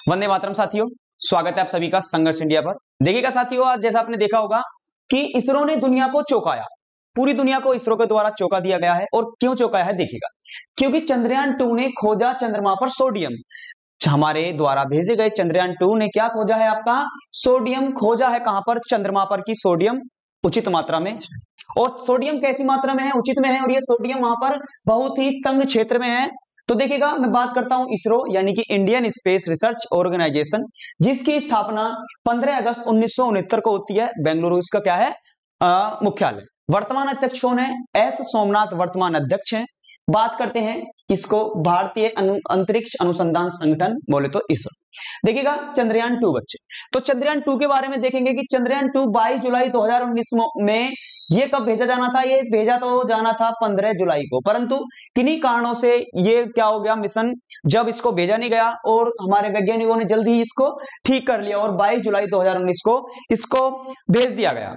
वंदे मातरम साथियों, स्वागत है आप सभी का संघर्ष इंडिया पर। देखिएगा साथियों, आज जैसा आपने देखा होगा कि इसरो ने दुनिया को चौंकाया। पूरी दुनिया को इसरो के द्वारा चौंका दिया गया है। और क्यों चौंकाया है देखिएगा, क्योंकि चंद्रयान 2 ने खोजा चंद्रमा पर सोडियम। हमारे द्वारा भेजे गए चंद्रयान 2 ने क्या खोजा है, आपका सोडियम खोजा है। कहां पर? चंद्रमा पर। की सोडियम उचित मात्रा में, और सोडियम कैसी मात्रा में है? उचित में है। और ये सोडियम वहां पर बहुत ही तंग क्षेत्र में है। तो देखिएगा, मैं बात करता हूं इसरो यानी कि इंडियन स्पेस रिसर्च ऑर्गेनाइजेशन, जिसकी स्थापना 15 अगस्त 1969 को होती है। बेंगलुरु इसका क्या है, मुख्यालय। वर्तमान अध्यक्ष कौन है? एस सोमनाथ वर्तमान अध्यक्ष हैं। बात करते हैं इसको भारतीय अंतरिक्ष अनुसंधान संगठन, बोले तो इसरो। देखिएगा चंद्रयान 2 बच्चे, तो चंद्रयान 2 के बारे में देखेंगे कि चंद्रयान 2 22 जुलाई 2019 में ये कब भेजा जाना था? ये भेजा तो जाना था 15 जुलाई को, परंतु किन्हीं कारणों से ये क्या हो गया, मिशन जब इसको भेजा नहीं गया और हमारे वैज्ञानिकों ने जल्दी ही इसको ठीक कर लिया और 22 जुलाई 2019 को इसको भेज दिया गया।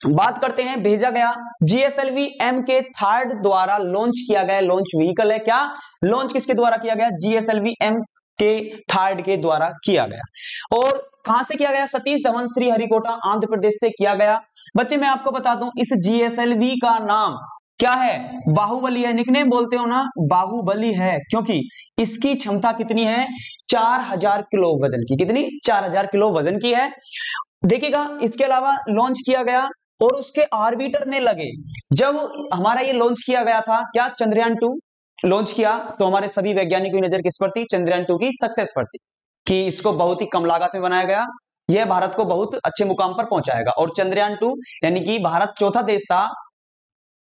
बात करते हैं, भेजा गया GSLV M के थर्ड द्वारा लॉन्च किया गया। लॉन्च व्हीकल है क्या? लॉन्च किसके द्वारा किया गया? GSLV M के थर्ड के द्वारा किया गया। और कहां से किया गया? सतीश धवन श्रीहरिकोटा आंध्र प्रदेश से किया गया। बच्चे मैं आपको बता दूं, इस GSLV का नाम क्या है? बाहुबली है। निकनेम बोलते हो ना, बाहुबली है, क्योंकि इसकी क्षमता कितनी है? 4000 किलो वजन की। कितनी? 4000 किलो वजन की है। देखिएगा, इसके अलावा लॉन्च किया गया और उसके ऑर्बिटर में लगे। जब हमारा ये लॉन्च किया गया था, क्या चंद्रयान 2 लॉन्च किया, तो हमारे सभी वैज्ञानिकों की नजर किस पर थी? चंद्रयान 2 की सक्सेस पर थी, कि इसको बहुत ही कम लागत में बनाया गया, यह भारत को बहुत अच्छे मुकाम पर पहुंचाएगा। और चंद्रयान 2 यानी कि भारत चौथा देश था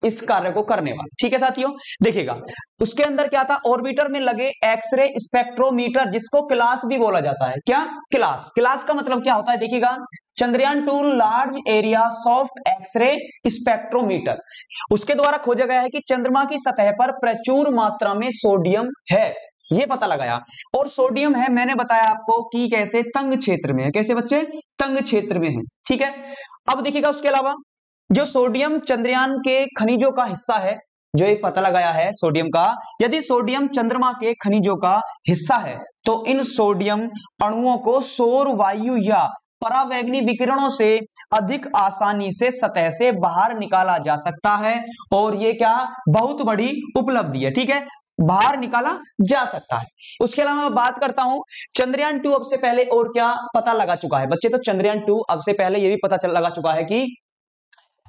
इस कार्य को करने वाला। ठीक है साथियों, देखिएगा उसके अंदर क्या था? ऑर्बिटर में लगे एक्सरे स्पेक्ट्रोमीटर, जिसको क्लास भी बोला जाता है। क्या? क्लास। क्लास का मतलब क्या होता है? देखिएगा, Chandrayaan 2 large area soft X-ray spectrometer, उसके द्वारा खोजा गया है कि चंद्रमा की सतह पर प्रचुर मात्रा में सोडियम है, ये पता लगाया। और सोडियम है, मैंने बताया आपको कि कैसे तंग क्षेत्र में है। कैसे बच्चे? तंग क्षेत्र में है। ठीक है, अब देखिएगा उसके अलावा जो सोडियम चंद्रयान के खनिजों का हिस्सा है, जो ये पता लगाया है सोडियम का, यदि सोडियम चंद्रमा के खनिजों का हिस्सा है तो इन सोडियम अणुओं को सौर वायु या परावैंगनी विकिरणों से अधिक आसानी से सतह से बाहर निकाला जा सकता है। और ये क्या? बहुत बड़ी उपलब्धि है। ठीक है, बाहर निकाला जा सकता है। उसके अलावा मैं बात करता हूं, चंद्रयान 2 अब से पहले और क्या पता लगा चुका है बच्चे? तो चंद्रयान 2 अब से पहले यह भी पता लगा चुका है कि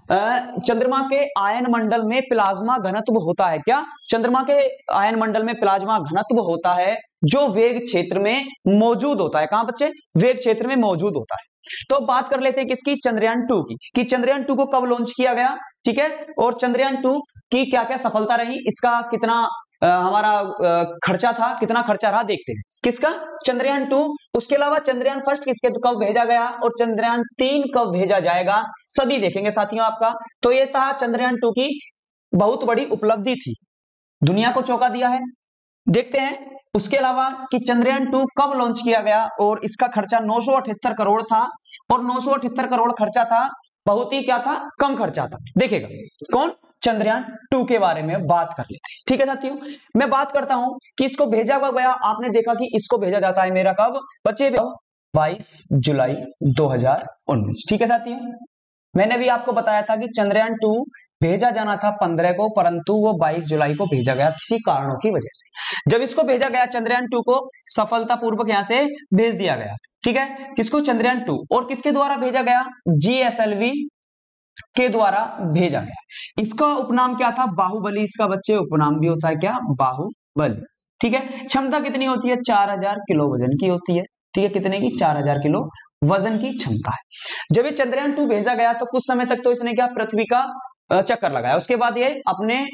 चंद्रमा के आयन मंडल में प्लाज्मा घनत्व होता है। क्या? चंद्रमा के आयन मंडल में प्लाज्मा घनत्व होता है, जो वेग क्षेत्र में मौजूद होता है। कहां बच्चे? वेग क्षेत्र में मौजूद होता है। तो बात कर लेते हैं किसकी? चंद्रयान 2 की, कि चंद्रयान 2 को कब लॉन्च किया गया। ठीक है, और चंद्रयान 2 की क्या क्या सफलता रही, इसका कितना हमारा खर्चा था, कितना खर्चा रहा, देखते हैं। किसका? चंद्रयान 2। उसके अलावा चंद्रयान फर्स्ट किसके कब भेजा गया और चंद्रयान 3 कब भेजा जाएगा, सभी देखेंगे साथियों आपका। तो ये था चंद्रयान 2 की बहुत बड़ी उपलब्धि थी, दुनिया को चौंका दिया है। देखते हैं उसके अलावा कि चंद्रयान 2 कब लॉन्च किया गया और इसका खर्चा 978 करोड़ था। और 978 करोड़ खर्चा था, बहुत ही क्या था? कम खर्चा था। देखिएगा कौन? चंद्रयान 2 के बारे में बात कर लेते हैं। ठीक है साथियों, मैं बात करता हूं कि इसको भेजा गया। आपने देखा कि इसको भेजा जाता है मेरा कब बच्चे? 22 जुलाई 2019। ठीक है साथियों, मैंने भी आपको बताया था कि चंद्रयान 2 भेजा जाना था 15 को, परंतु वो 22 जुलाई को भेजा गया किसी कारणों की वजह से। जब इसको भेजा गया चंद्रयान 2 को सफलतापूर्वक यहां से भेज दिया गया। ठीक है, किसको? चंद्रयान 2। और किसके द्वारा भेजा गया? GSLV के द्वारा भेजा गया। इसका उपनाम क्या था? बाहुबली। इसका बच्चे उपनाम भी होता है क्या? बाहुबली। ठीक है, क्षमता कितनी होती है? 4000 किलो वजन की होती है। ठीक है, कितने की? 4000 किलो वजन की क्षमता है। जब ये चंद्रयान 2 भेजा गया तो कुछ समय तक तो इसने क्या? पृथ्वी का चक्कर लगाया। उसके बाद ये अपने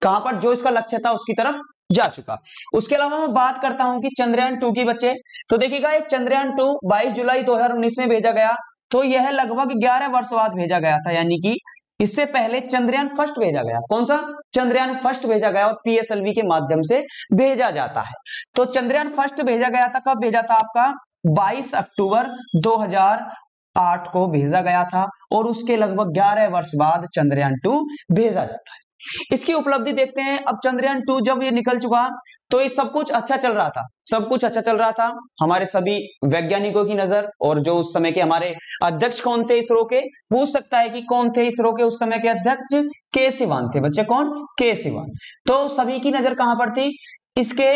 कहां पर जो इसका लक्ष्य था उसकी तरफ जा चुका। उसके अलावा मैं बात करता हूं कि चंद्रयान 2 की बच्चे, तो देखिएगा ये चंद्रयान 2 22 जुलाई 2019 में भेजा गया, तो यह लगभग 11 वर्ष बाद भेजा गया था। यानी कि इससे पहले चंद्रयान फर्स्ट भेजा गया। कौन सा? चंद्रयान फर्स्ट भेजा गया और PSLV के माध्यम से भेजा जाता है। तो चंद्रयान फर्स्ट भेजा गया था, कब भेजा था आपका? 22 अक्टूबर 2008 को भेजा गया था। और उसके लगभग 11 वर्ष बाद चंद्रयान 2 भेजा जाता है। इसकी उपलब्धि देखते हैं। अब चंद्रयान 2 जब ये निकल चुका तो ये सब कुछ अच्छा चल रहा था, सब कुछ अच्छा चल रहा था। हमारे सभी वैज्ञानिकों की नजर, और जो उस समय के हमारे अध्यक्ष कौन थे इसरो के, पूछ सकता है कि कौन थे इसरो के उस समय के अध्यक्ष? के सिवान थे बच्चे। कौन? के सिवान। तो सभी की नजर कहां पर थी? इसके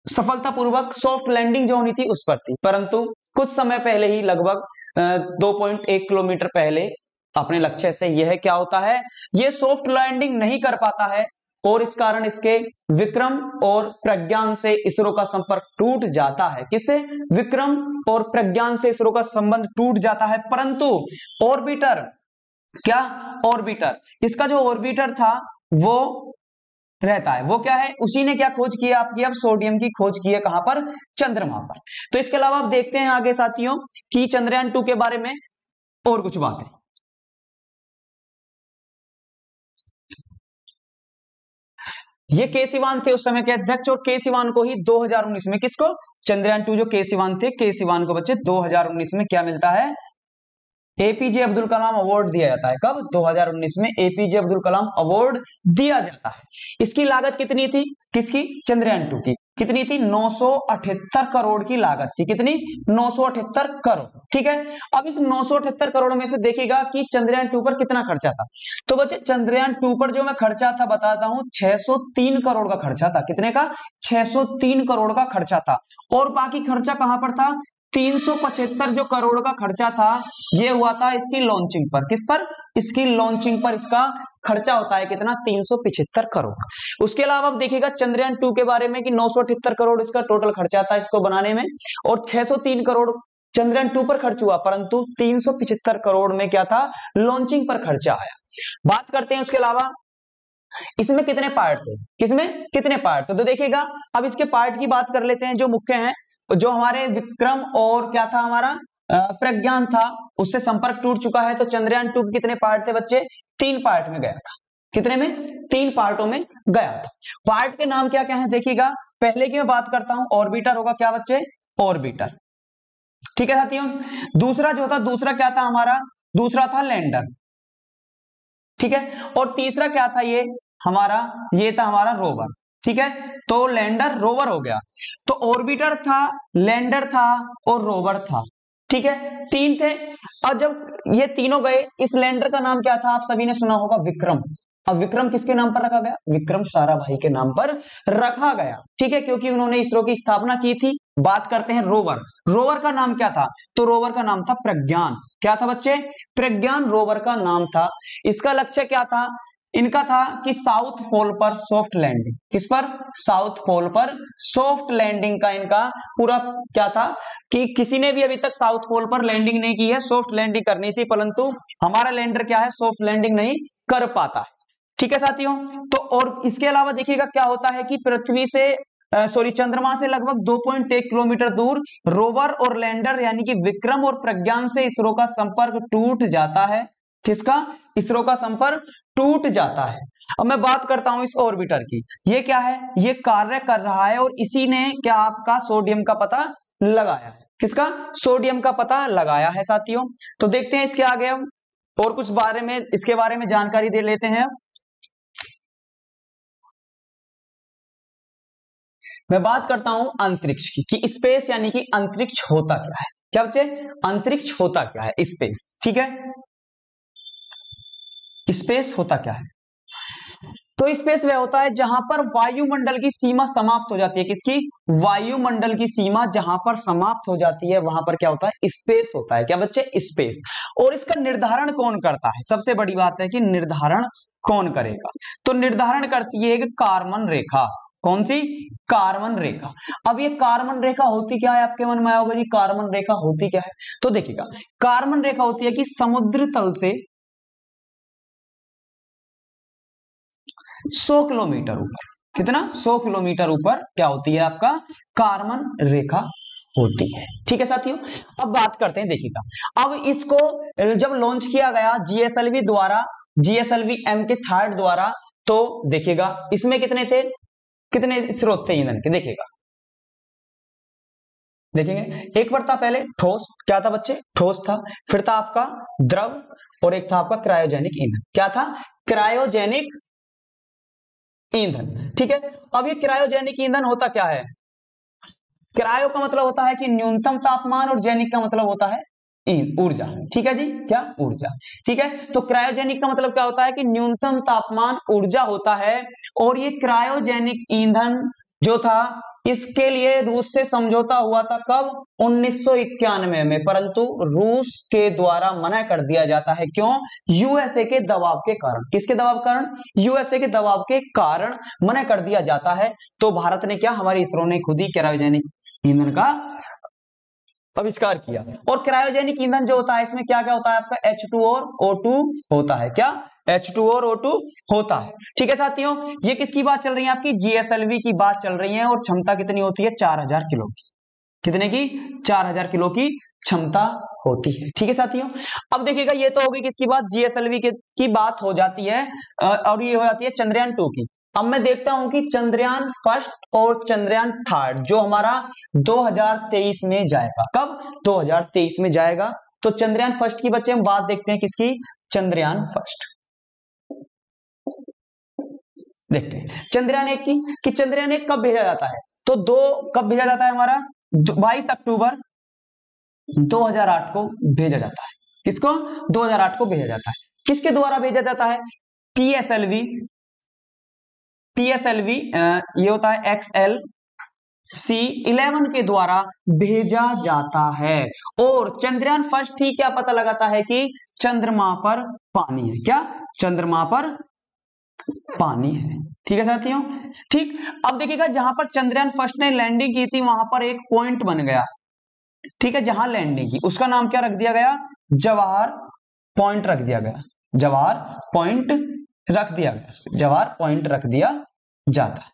सफलतापूर्वक सॉफ्ट लैंडिंग जो होनी थी उस पर थी। परंतु कुछ समय पहले ही, लगभग 2.1 किलोमीटर पहले अपने लक्ष्य से, यह क्या होता है, ये सॉफ्ट लैंडिंग नहीं कर पाता है, और इस कारण इसके विक्रम और प्रज्ञान से इसरो का संपर्क टूट जाता है। किससे? विक्रम और प्रज्ञान से इसरो का संबंध टूट जाता है। परंतु ऑर्बिटर, क्या? ऑर्बिटर, इसका जो ऑर्बिटर था वो रहता है। वो क्या है? उसी ने क्या खोज किया आपकी? अब सोडियम की खोज की है। कहां पर? चंद्रमा पर। तो इसके अलावा आप देखते हैं आगे साथियों कि चंद्रयान 2 के बारे में और कुछ बातें। ये के सिवान थे उस समय के अध्यक्ष, और के सिवान को ही 2019 में, किसको? चंद्रयान 2 जो के सिवान थे, के सिवान को बच्चे 2019 में क्या मिलता है? एपीजे अब्दुल कलाम अवार्ड दिया जाता है। कब? 2019 में एपीजे अब्दुल कलाम अवार्ड दिया जाता है। इसकी लागत कितनी थी? किसकी? चंद्रयान 2 की। कितनी थी? 978 करोड़ की लागत थी। कितनी? 978 करोड़। ठीक है। अब इस 978 करोड़ में से देखिएगा कि चंद्रयान 2 पर कितना खर्चा था। तो बच्चे चंद्रयान 2 पर जो मैं खर्चा था बताता हूं, 603 करोड़ का खर्चा था। कितने का? 603 करोड़ का खर्चा था। और बाकी खर्चा कहां पर था? 375 जो करोड़ का खर्चा था ये हुआ था इसकी लॉन्चिंग पर। किस पर? इसकी लॉन्चिंग पर इसका खर्चा होता है कितना? 375 करोड़। उसके अलावा अब देखिएगा चंद्रयान 2 के बारे में कि 978 करोड़ इसका टोटल खर्चा था इसको बनाने में, और 603 करोड़ चंद्रयान 2 पर खर्च हुआ, परंतु 375 करोड़ में क्या था? लॉन्चिंग पर खर्चा आया। बात करते हैं उसके अलावा इसमें कितने पार्ट थे। किसमें कितने पार्ट थे? तो देखिएगा अब इसके पार्ट की बात कर लेते हैं जो मुख्य हैं। जो हमारे विक्रम और क्या था हमारा प्रज्ञान था, उससे संपर्क टूट चुका है। तो चंद्रयान 2 के कितने पार्ट थे बच्चे? 3 पार्ट में गया था। कितने में? 3 पार्टों में गया था। पार्ट के नाम क्या क्या है देखिएगा। पहले की मैं बात करता हूं, ऑर्बिटर होगा। क्या बच्चे? ऑर्बिटर। ठीक है साथियों। दूसरा जो था, दूसरा क्या था हमारा? दूसरा था लैंडर। ठीक है। और तीसरा क्या था? ये था हमारा रोवर। ठीक है। तो लैंडर रोवर हो गया। तो ऑर्बिटर था, लैंडर था और रोवर था। ठीक है, 3 थे। और जब ये तीनों गए, इस लैंडर का नाम क्या था? आप सभी ने सुना होगा, विक्रम। अब विक्रम किसके नाम पर रखा गया? विक्रम साराभाई के नाम पर रखा गया। ठीक है, क्योंकि उन्होंने इसरो की स्थापना की थी। बात करते हैं रोवर। रोवर का नाम क्या था? तो रोवर का नाम था प्रज्ञान। क्या था बच्चे? प्रज्ञान रोवर का नाम था। इसका लक्ष्य क्या था? इनका था कि साउथ पोल पर सॉफ्ट लैंडिंग। किस पर? साउथ पोल पर सॉफ्ट लैंडिंग का इनका पूरा क्या था कि किसी ने भी अभी तक साउथ पोल पर लैंडिंग नहीं की है, सॉफ्ट लैंडिंग करनी थी, परंतु हमारा लैंडर क्या है? सॉफ्ट लैंडिंग नहीं कर पाता है। ठीक है साथियों। तो और इसके अलावा देखिएगा क्या होता है कि पृथ्वी से चंद्रमा से लगभग 2.1 किलोमीटर दूर रोवर और लैंडर यानी कि विक्रम और प्रज्ञान से इसरो का संपर्क टूट जाता है। किसका? इसरो का संपर्क टूट जाता है। अब मैं बात करता हूं इस ऑर्बिटर की। ये क्या है? ये कार्य कर रहा है और इसी ने क्या आपका सोडियम का पता लगाया है। किसका? सोडियम का पता लगाया है साथियों। तो देखते हैं इसके आगे हम और कुछ इसके बारे में जानकारी दे लेते हैं। मैं बात करता हूं अंतरिक्ष की कि स्पेस यानी कि अंतरिक्ष होता क्या है। क्या बच्चे? अंतरिक्ष होता क्या है? स्पेस। ठीक है, स्पेस होता क्या है? तो स्पेस वह होता है जहां पर वायुमंडल की सीमा समाप्त हो जाती है। किसकी? वायुमंडल की सीमा जहां पर समाप्त हो जाती है वहां पर क्या होता है? स्पेस होता है। क्या बच्चे? स्पेस। और इसका निर्धारण कौन करता है? सबसे बड़ी बात है कि निर्धारण कौन करेगा? तो निर्धारण करती है एक कारमन रेखा। कौन सी? कारमन रेखा। अब ये कारमन रेखा होती क्या है? आपके मन में आएगा जी कारमन रेखा होती क्या है? तो देखिएगा, कारमन रेखा होती है कि समुद्र तल से 100 किलोमीटर ऊपर, कितना? 100 किलोमीटर ऊपर क्या होती है? आपका कारमन रेखा होती है। ठीक है साथियों। अब बात करते हैं, देखिएगा अब इसको जब लॉन्च किया गया जीएसएलवी द्वारा, जीएसएलवी एम के थर्ड द्वारा, तो देखिएगा इसमें कितने थे? कितने स्रोत थे ईंधन के? देखिएगा, देखेंगे एक बार था पहले ठोस। क्या था बच्चे? ठोस था। फिर था आपका द्रव, और एक था आपका क्रायोजेनिक ईंधन। क्या था? क्रायोजेनिक ईंधन। ठीक है, अब ये क्रायोजेनिक ईंधन होता क्या है? क्रायो का मतलब होता है कि न्यूनतम तापमान और जेनिक का मतलब होता है ऊर्जा। ठीक है जी, क्या? ऊर्जा। ठीक है, तो क्रायोजेनिक का मतलब क्या होता है कि न्यूनतम तापमान ऊर्जा होता है। और ये क्रायोजेनिक ईंधन जो था इसके लिए रूस से समझौता हुआ था कब? 1991 में, परंतु रूस के द्वारा मना कर दिया जाता है। क्यों? यूएसए के दबाव के कारण। किसके दबाव के कारण? यूएसए के दबाव के कारण मना कर दिया जाता है। तो भारत ने क्या, हमारी इसरो ने खुद ही क्रायोजेनिक ईंधन का आविष्कार किया। और क्रायोजेनिक ईंधन जो होता है इसमें क्या क्या होता है आपका? H2 और O2 होता है। क्या? H2 और O2 होता है। ठीक है साथियों, ये किसकी बात चल रही है? आपकी GSLV की बात चल रही है। और क्षमता कितनी होती है? 4000 किलो की। कितने की? 4000 किलो की क्षमता होती है। ठीक है साथियों, अब देखिएगा ये तो होगी किसकी बात? GSLV की बात हो जाती है। और ये हो जाती है चंद्रयान 2 की। अब मैं देखता हूं कि चंद्रयान फर्स्ट और चंद्रयान थर्ड जो हमारा 2023 में जाएगा। कब? 2023 में जाएगा। तो चंद्रयान फर्स्ट की बच्चे हम बात देखते हैं किसकी? चंद्रयान फर्स्ट देखते हैं। चंद्रयान एक की, कि चंद्रयान एक कब भेजा जाता है? तो कब भेजा जाता है हमारा? 22 अक्टूबर 2008 को भेजा जाता है। किसको? 2008 को भेजा जाता है। किसके द्वारा भेजा जाता है? पीएसएलवी। पीएसएलवी ये होता है XLC-11 के द्वारा भेजा जाता है। और चंद्रयान फर्स्ट ही क्या पता लगाता है कि चंद्रमा पर पानी है। क्या? चंद्रमा पर पानी है। ठीक है साथियों, ठीक। अब देखिएगा जहां पर चंद्रयान फर्स्ट ने लैंडिंग की थी वहां पर एक पॉइंट बन गया। ठीक है, जहां लैंडिंग की उसका नाम क्या रख दिया गया? जवाहर पॉइंट रख दिया गया। जवाहर पॉइंट रख दिया गया। जवाहर पॉइंट रख दिया जाता है।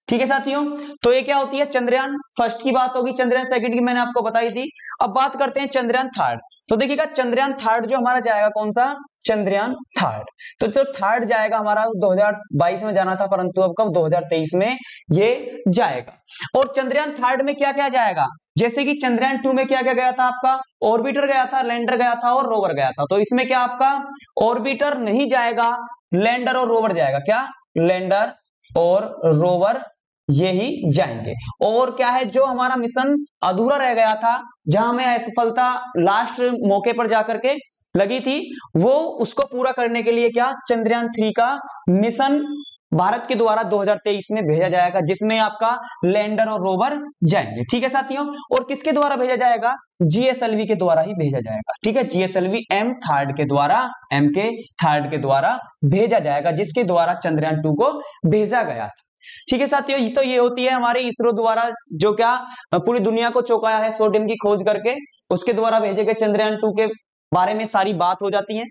ठीक है साथियों, तो ये क्या होती है? चंद्रयान फर्स्ट की बात होगी। चंद्रयान सेकंड की मैंने आपको बताई थी। अब बात करते हैं चंद्रयान थर्ड। तो देखिएगा चंद्रयान थर्ड जो हमारा जाएगा, कौन सा? चंद्रयान थर्ड। तो जो थर्ड जाएगा हमारा 2022 में जाना था, परंतु अब कब? 2023 में ये जाएगा। और चंद्रयान थर्ड में क्या क्या जाएगा? जैसे कि चंद्रयान 2 में क्या क्या गया था आपका? ऑर्बिटर गया था, लैंडर गया था और रोवर गया था। तो इसमें क्या आपका? ऑर्बिटर नहीं जाएगा, लैंडर और रोवर जाएगा। क्या? लैंडर और रोवर ये ही जाएंगे। और क्या है, जो हमारा मिशन अधूरा रह गया था, जहां हमें असफलता लास्ट मौके पर जाकर के लगी थी, वो उसको पूरा करने के लिए क्या? चंद्रयान 3 का मिशन भारत के द्वारा 2023 में भेजा जाएगा, जिसमें आपका लैंडर और रोवर जाएंगे। ठीक है साथियों, और किसके द्वारा भेजा जाएगा? जीएसएलवी के द्वारा ही भेजा जाएगा। ठीक है, जीएसएलवी एम थर्ड के द्वारा, एम के थर्ड के द्वारा भेजा जाएगा, जिसके द्वारा चंद्रयान 2 को भेजा गया था। ठीक है साथियों, तो ये होती है हमारे इसरो द्वारा जो क्या पूरी दुनिया को चौंकाया है सोडियम की खोज करके, उसके द्वारा भेजे गए चंद्रयान 2 के बारे में सारी बात हो जाती है।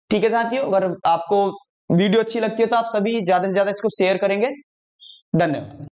ठीक है साथियों, अगर आपको वीडियो अच्छी लगती है तो आप सभी ज्यादा से ज्यादा इसको शेयर करेंगे। धन्यवाद।